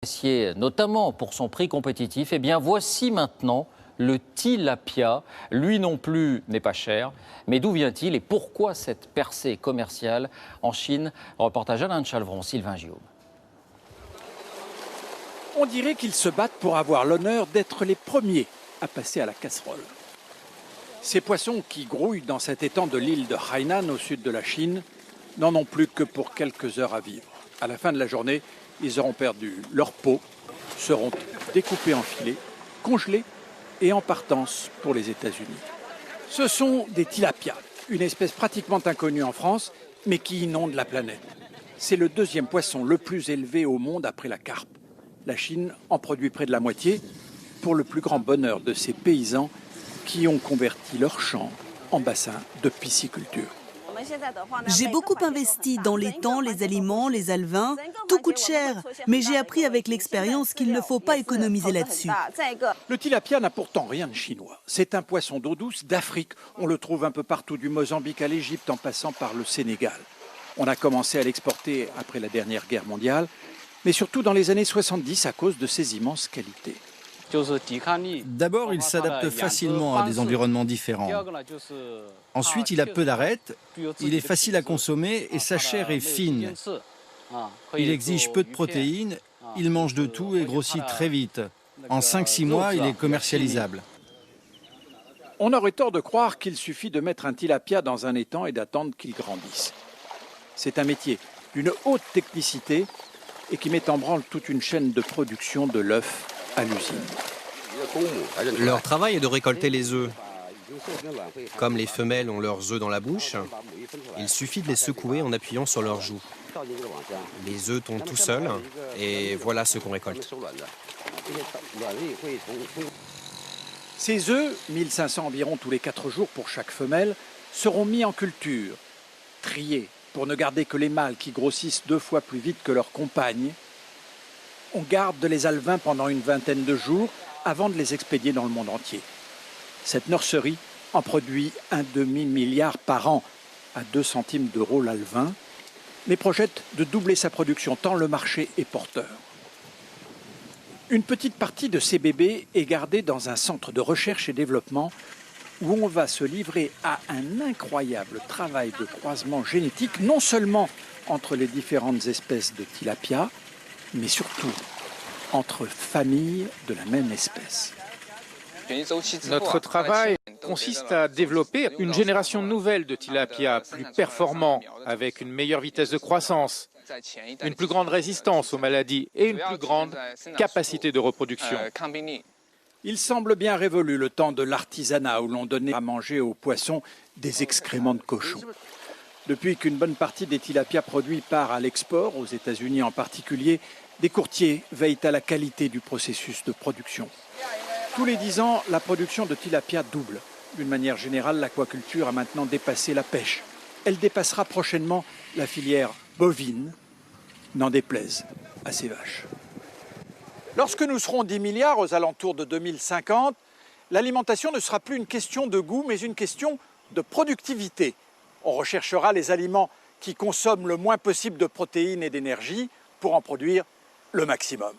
Apprécié notamment pour son prix compétitif, eh bien voici maintenant le tilapia. Lui non plus n'est pas cher, mais d'où vient-il et pourquoi cette percée commerciale en Chine? Reportage Alain de Chalvron, Sylvain Guillaume. On dirait qu'ils se battent pour avoir l'honneur d'être les premiers à passer à la casserole. Ces poissons qui grouillent dans cet étang de l'île de Hainan au sud de la Chine n'en ont plus que pour quelques heures à vivre. À la fin de la journée, ils auront perdu leur peau, seront découpés en filets, congelés et en partance pour les États-Unis. Ce sont des tilapias, une espèce pratiquement inconnue en France, mais qui inonde la planète. C'est le deuxième poisson le plus élevé au monde après la carpe. La Chine en produit près de la moitié, pour le plus grand bonheur de ces paysans qui ont converti leurs champs en bassins de pisciculture. J'ai beaucoup investi dans l'étang, les aliments, les alevins. Tout coûte cher, mais j'ai appris avec l'expérience qu'il ne faut pas économiser là-dessus. Le tilapia n'a pourtant rien de chinois. C'est un poisson d'eau douce d'Afrique. On le trouve un peu partout, du Mozambique à l'Égypte en passant par le Sénégal. On a commencé à l'exporter après la dernière guerre mondiale, mais surtout dans les années 70 à cause de ses immenses qualités. D'abord, il s'adapte facilement à des environnements différents. Ensuite, il a peu d'arêtes, il est facile à consommer et sa chair est fine. Il exige peu de protéines, il mange de tout et grossit très vite. En 5-6 mois, il est commercialisable. On aurait tort de croire qu'il suffit de mettre un tilapia dans un étang et d'attendre qu'il grandisse. C'est un métier d'une haute technicité et qui met en branle toute une chaîne de production de l'œuf à l'usine. Leur travail est de récolter les œufs. Comme les femelles ont leurs œufs dans la bouche, il suffit de les secouer en appuyant sur leurs joues. Les œufs tombent tout seuls et voilà ce qu'on récolte. Ces œufs, 1500 environ tous les 4 jours pour chaque femelle, seront mis en culture, triés pour ne garder que les mâles qui grossissent 2 fois plus vite que leurs compagnes. On garde les alevins pendant une vingtaine de jours avant de les expédier dans le monde entier. Cette nurserie en produit un demi-milliard par an à 2 centimes d'euros l'alevin, mais projette de doubler sa production tant le marché est porteur. Une petite partie de ces bébés est gardée dans un centre de recherche et développement où on va se livrer à un incroyable travail de croisement génétique, non seulement entre les différentes espèces de tilapia, mais surtout entre familles de la même espèce. Notre travail consiste à développer une génération nouvelle de tilapia plus performants, avec une meilleure vitesse de croissance, une plus grande résistance aux maladies et une plus grande capacité de reproduction. Il semble bien révolu le temps de l'artisanat où l'on donnait à manger aux poissons des excréments de cochon. Depuis qu'une bonne partie des tilapias produits part à l'export, aux États-Unis en particulier, des courtiers veillent à la qualité du processus de production. Tous les 10 ans, la production de tilapia double. D'une manière générale, l'aquaculture a maintenant dépassé la pêche. Elle dépassera prochainement la filière bovine, n'en déplaise à ces vaches. Lorsque nous serons 10 milliards aux alentours de 2050, l'alimentation ne sera plus une question de goût, mais une question de productivité. On recherchera les aliments qui consomment le moins possible de protéines et d'énergie pour en produire le maximum.